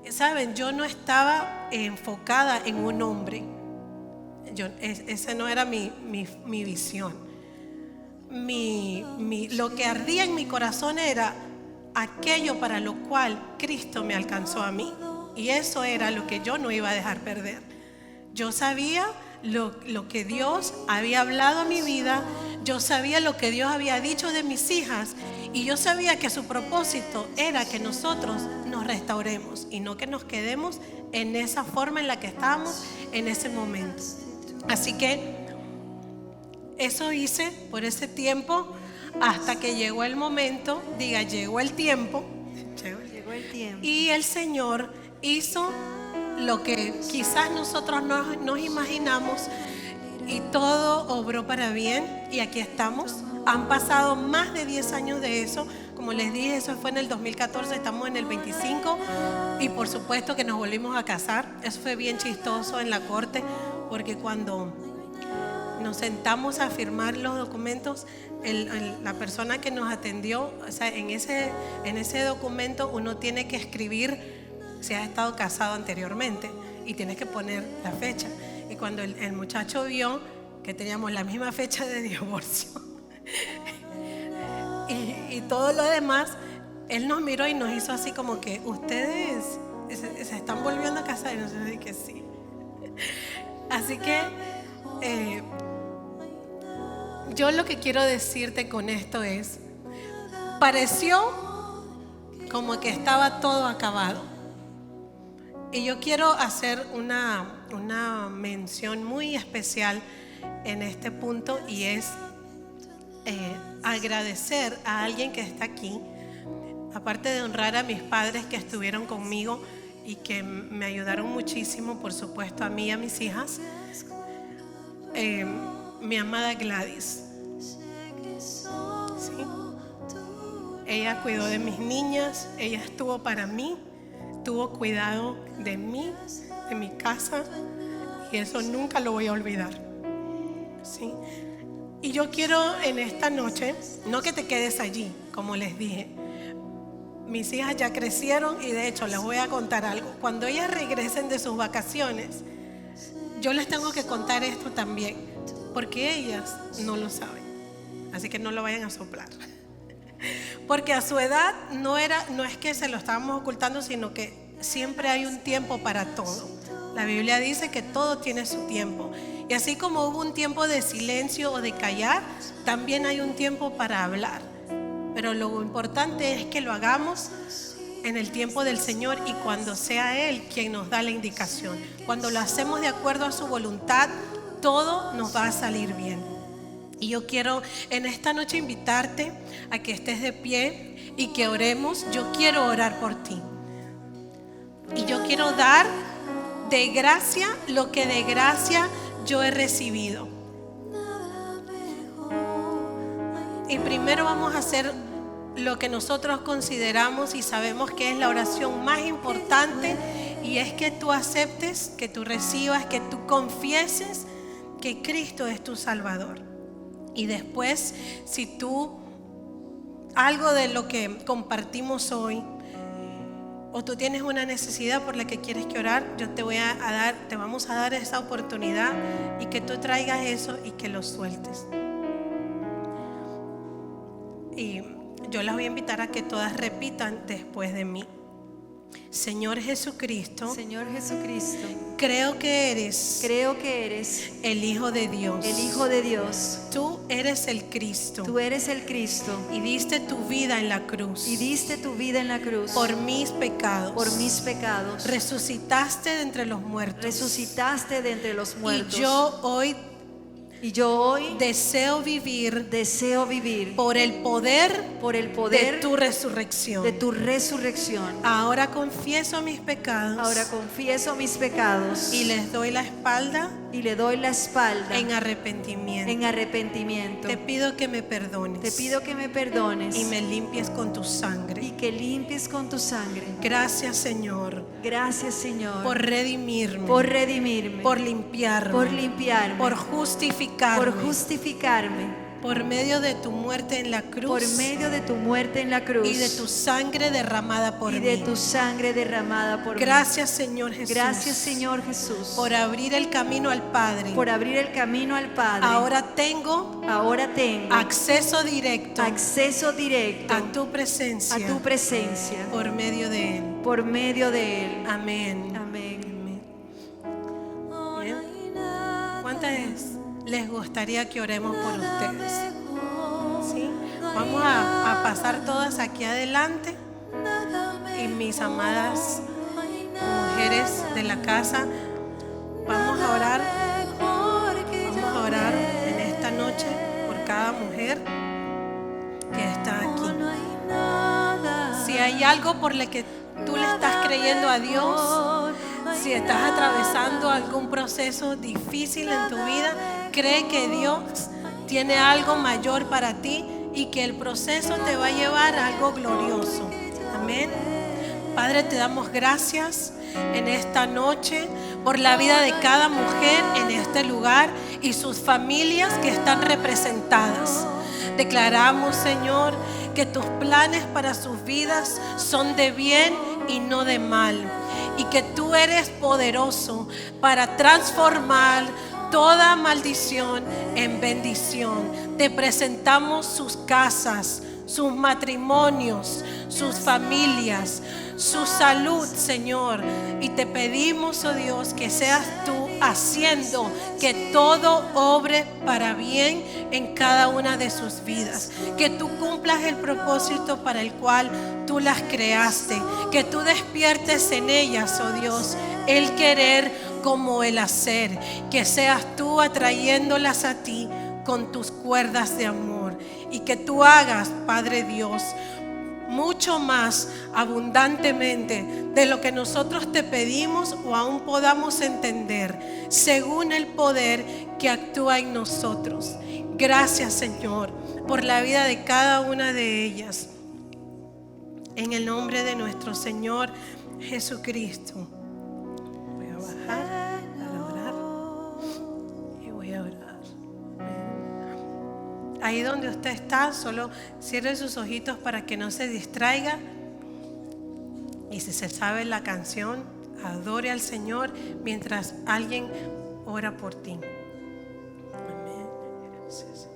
A: Saben, yo no estaba enfocada en un hombre. Esa no era mi visión. Lo que ardía en mi corazón era aquello para lo cual Cristo me alcanzó a mí. Y eso era lo que yo no iba a dejar perder. Yo sabía lo que Dios había hablado a mi vida. Yo sabía lo que Dios había dicho de mis hijas. Y yo sabía que su propósito era que nosotros nos restauremos y no que nos quedemos en esa forma en la que estábamos en ese momento. Así que eso hice por ese tiempo hasta que llegó el momento, llegó el tiempo. Y el Señor hizo lo que quizás nosotros no nos imaginamos y todo obró para bien y aquí estamos. Han pasado más de 10 años de eso. Como les dije, eso fue en el 2014, estamos en el 25 y por supuesto que nos volvimos a casar. Eso fue bien chistoso en la corte porque cuando nos sentamos a firmar los documentos, la persona que nos atendió, o sea, en ese documento uno tiene que escribir si has estado casado anteriormente y tienes que poner la fecha. Y cuando el muchacho vio que teníamos la misma fecha de divorcio y todo lo demás, él nos miró y nos hizo así como que ustedes se están volviendo a casar, y nosotros dije que sí. Así que yo lo que quiero decirte con esto es, pareció como que estaba todo acabado. Y yo quiero hacer una mención muy especial en este punto y es agradecer a alguien que está aquí, aparte de honrar a mis padres que estuvieron conmigo y que me ayudaron muchísimo, por supuesto, a mí y a mis hijas. Mi amada Gladys, ¿sí? Ella cuidó de mis niñas, ella estuvo para mí, tuvo cuidado de mí, de mi casa, y eso nunca lo voy a olvidar, ¿sí? Y yo quiero en esta noche, no que te quedes allí, como les dije, mis hijas ya crecieron y de hecho les voy a contar algo. Cuando ellas regresen de sus vacaciones, yo les tengo que contar esto también, porque ellas no lo saben, así que no lo vayan a soplar. Porque a su edad no es que se lo estábamos ocultando, sino que siempre hay un tiempo para todo. La Biblia dice que todo tiene su tiempo. Y así como hubo un tiempo de silencio o de callar, también hay un tiempo para hablar. Pero lo importante es que lo hagamos en el tiempo del Señor y cuando sea Él quien nos da la indicación. Cuando lo hacemos de acuerdo a su voluntad, todo nos va a salir bien. Y yo quiero en esta noche invitarte a que estés de pie y que oremos. Yo quiero orar por ti. Y yo quiero dar de gracia lo que de gracia yo he recibido. Y primero vamos a hacer lo que nosotros consideramos y sabemos que es la oración más importante, y es que tú aceptes, que tú recibas, que tú confieses que Cristo es tu Salvador. Y después, si tú algo de lo que compartimos hoy, o tú tienes una necesidad por la que quieres que orar, yo te vamos a dar esa oportunidad y que tú traigas eso y que lo sueltes. Y yo las voy a invitar a que todas repitan después de mí. Señor Jesucristo,
B: Señor Jesucristo,
A: creo que eres
B: el
A: Hijo de Dios.
B: Hijo de Dios.
A: Tú eres el Cristo
B: Tú eres el Cristo
A: y diste tu vida en la cruz
B: y diste tu vida en la cruz
A: por mis pecados.
B: pecados.
A: Resucitaste de entre los muertos.
B: Resucitaste de entre los muertos.
A: Y yo hoy
B: deseo vivir
A: por el poder
B: de
A: tu resurrección. Ahora confieso mis pecados.
B: Mis pecados
A: y les doy la espalda
B: y le doy la espalda
A: en arrepentimiento. Te pido que me perdones. Y me limpies con tu sangre. Gracias, Señor. Por redimirme. Por limpiarme. Por justificarme. Por medio de tu muerte en la cruz. Y de tu sangre derramada por mí. Gracias, Señor Jesús. Por abrir el camino al Padre. Ahora tengo acceso directo a tu presencia. Por medio de Él. Amén. Bien. ¿Cuántas les gustaría que oremos por ustedes? ¿Sí? Vamos a pasar todas aquí adelante. Y mis amadas mujeres de la casa, vamos a orar en esta noche por cada mujer que está aquí. Si hay algo por lo que tú le estás creyendo a Dios, si estás atravesando algún proceso difícil en tu vida, cree que Dios tiene algo mayor para ti y que el proceso te va a llevar a algo glorioso. Amén. Padre, te damos gracias en esta noche por la vida de cada mujer en este lugar y sus familias que están representadas. Declaramos, Señor, que tus planes para sus vidas son de bien y no de mal, y que tú eres poderoso para transformar toda maldición en bendición. Te presentamos sus casas, sus matrimonios, sus familias, su salud, Señor, y te pedimos, oh Dios, que seas tú haciendo que todo obre para bien en cada una de sus vidas, que tú cumplas el propósito para el cual tú las creaste, que tú despiertes en ellas, oh Dios, el querer como el hacer, que seas tú atrayéndolas a ti con tus cuerdas de amor, y que tú hagas, Padre Dios, mucho más abundantemente de lo que nosotros te pedimos o aún podamos entender, según el poder que actúa en nosotros. Gracias, Señor, por la vida de cada una de ellas. En el nombre de nuestro Señor Jesucristo. Voy a bajar para orar y voy a orar. Ahí donde usted está, solo cierre sus ojitos para que no se distraiga. Y si se sabe la canción, adore al Señor mientras alguien ora por ti. Amén. Gracias.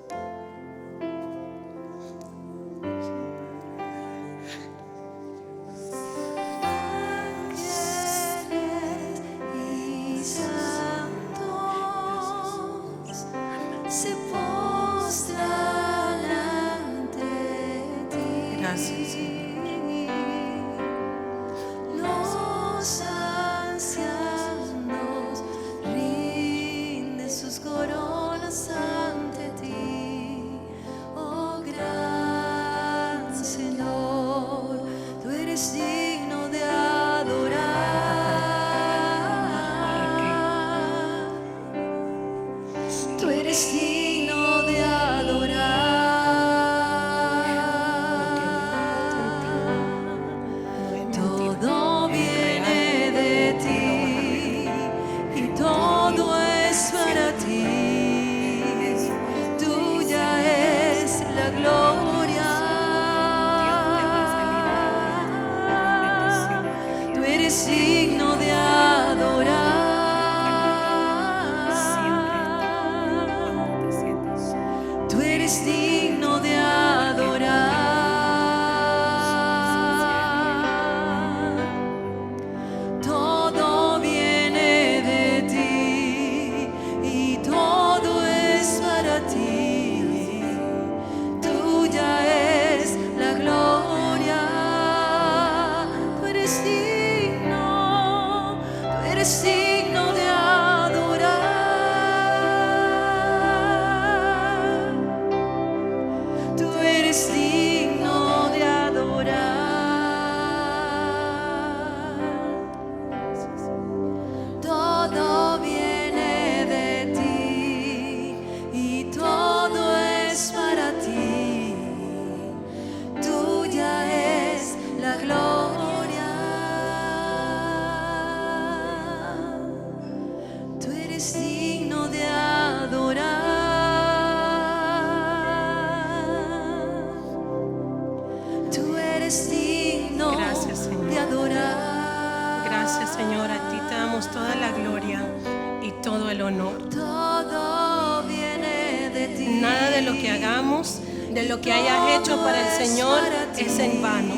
A: de lo que hagamos, de lo que hayas hecho para el Señor, es en vano.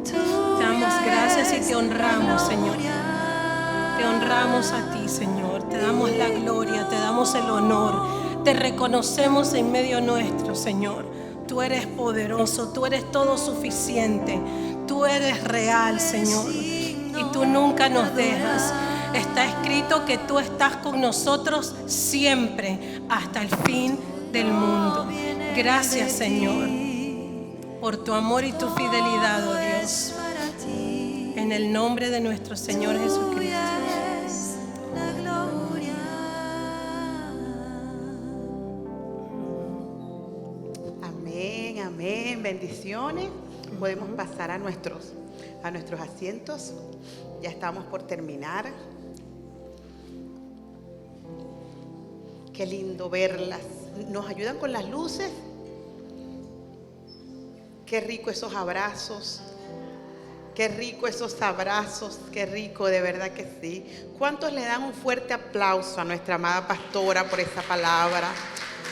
A: Te damos gracias y te honramos, Señor. Te honramos a ti, Señor. Te damos la gloria, te damos el honor. Te reconocemos en medio nuestro, Señor. Tú eres poderoso, tú eres todo suficiente. Tú eres real, Señor. Y tú nunca nos dejas. Está escrito que tú estás con nosotros siempre, hasta el fin del mundo. Gracias, Señor, por tu amor y tu fidelidad, oh Dios. En el nombre de nuestro Señor Jesucristo.
C: Amén, amén. Bendiciones. Podemos pasar a nuestros asientos. Ya estamos por terminar. Qué lindo verlas. ¿Nos ayudan con las luces? Qué rico esos abrazos. Qué rico esos abrazos. Qué rico, de verdad que sí. ¿Cuántos le dan un fuerte aplauso a nuestra amada pastora por esa palabra?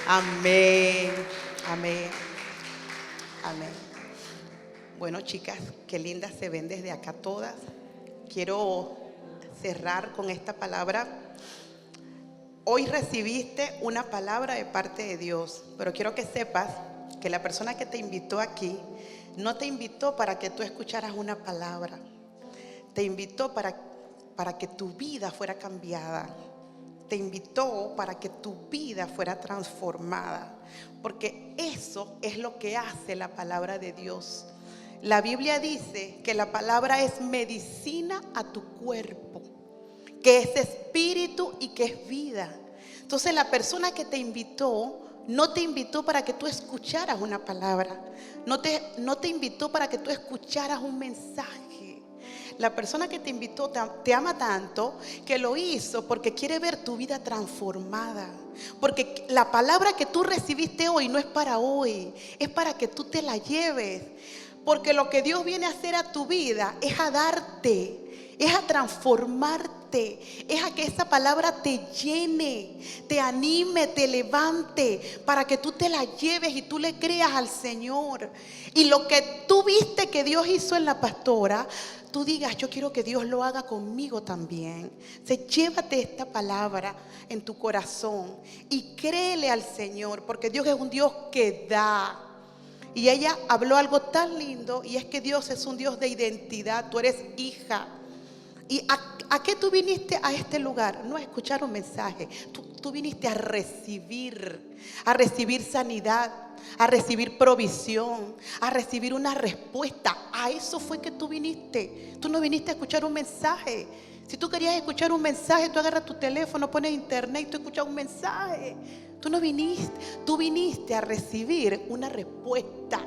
C: Amén. Amén. Amén. Bueno, chicas, qué lindas se ven desde acá todas. Quiero cerrar con esta palabra. Hoy recibiste una palabra de parte de Dios, pero quiero que sepas que la persona que te invitó aquí no te invitó para que tú escucharas una palabra. Te invitó para que tu vida fuera cambiada. Te invitó para que tu vida fuera transformada, porque eso es lo que hace la palabra de Dios. La Biblia dice que la palabra es medicina a tu cuerpo, que es espíritu y que es vida. Entonces la persona que te invitó no te invitó para que tú escucharas una palabra, no te invitó para que tú escucharas un mensaje. La persona que te invitó te ama tanto que lo hizo porque quiere ver tu vida transformada. Porque la palabra que tú recibiste hoy no es para hoy, es para que tú te la lleves. Porque lo que Dios viene a hacer a tu vida es a darte, es a transformarte, es a que esa palabra te llene, te anime, te levante, para que tú te la lleves y tú le creas al Señor. Y lo que tú viste que Dios hizo en la pastora, tú digas, yo quiero que Dios lo haga conmigo también. Llévate esta palabra en tu corazón y créele al Señor, porque Dios es un Dios que da. Y ella habló algo tan lindo, y es que Dios es un Dios de identidad. Tú eres hija. ¿Y a qué tú viniste a este lugar? No a escuchar un mensaje. Tú viniste a recibir sanidad, a recibir provisión, a recibir una respuesta. A eso fue que tú viniste. Tú no viniste a escuchar un mensaje. Si tú querías escuchar un mensaje, tú agarras tu teléfono, pones internet y tú escuchas un mensaje. Tú no viniste, tú viniste a recibir una respuesta.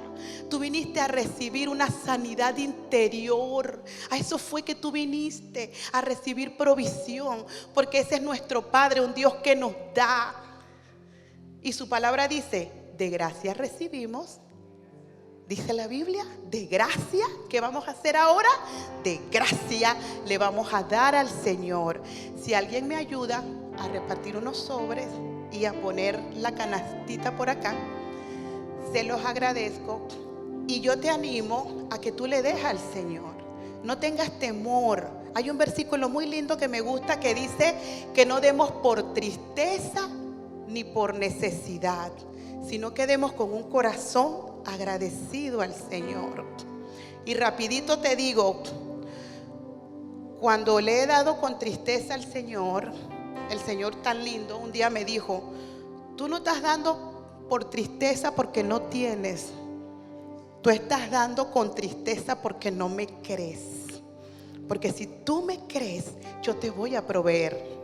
C: Tú viniste a recibir una sanidad interior. A eso fue que tú viniste, a recibir provisión, porque ese es nuestro Padre, un Dios que nos da. Y su palabra dice, de gracia recibimos. Dice la Biblia, de gracia, ¿qué vamos a hacer ahora? De gracia le vamos a dar al Señor. Si alguien me ayuda a repartir unos sobres y a poner la canastita por acá, se los agradezco. Y yo te animo a que tú le des al Señor. No tengas temor. Hay un versículo muy lindo que me gusta que dice que no demos por tristeza ni por necesidad, sino que demos con un corazón agradecido al Señor. Y rapidito te digo, cuando le he dado con tristeza al Señor, el Señor tan lindo un día me dijo, tú no estás dando por tristeza porque no tienes, tú estás dando con tristeza porque no me crees. Porque si tú me crees, yo te voy a proveer,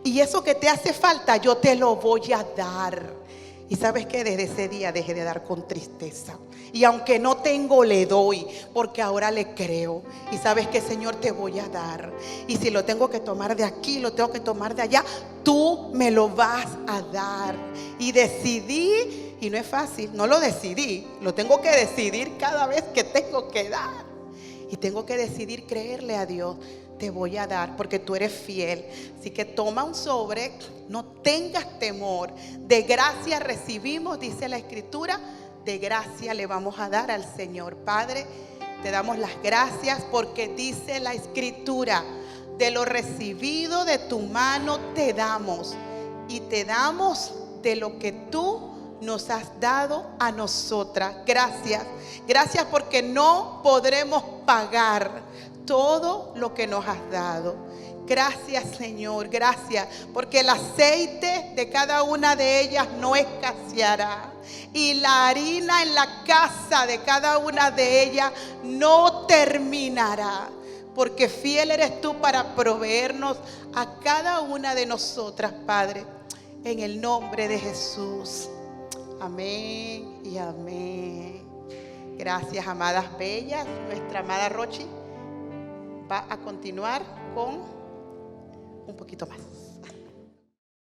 C: y eso que te hace falta yo te lo voy a dar. Y sabes que desde ese día dejé de dar con tristeza. Y aunque no tengo, le doy, porque ahora le creo. Y sabes que, Señor, te voy a dar. Y si lo tengo que tomar de aquí, lo tengo que tomar de allá, tú me lo vas a dar. Y decidí, y no es fácil, no lo decidí, lo tengo que decidir cada vez que tengo que dar. Y tengo que decidir creerle a Dios. te voy a dar porque tú eres fiel. Así que toma un sobre, no tengas temor. De gracia recibimos, dice la Escritura, de gracia le vamos a dar al Señor. Padre, te damos las gracias porque dice la Escritura, de lo recibido de tu mano te damos, y te damos de lo que tú nos has dado a nosotras. Gracias, gracias porque no podremos pagar todo lo que nos has dado. Gracias, Señor, gracias, porque el aceite de cada una de ellas no escaseará, y la harina en la casa de cada una de ellas no terminará, porque fiel eres tú para proveernos a cada una de nosotras, Padre, en el nombre de Jesús. Amén y amén. Gracias, amadas bellas. Nuestra amada Rochi va a continuar con un poquito más.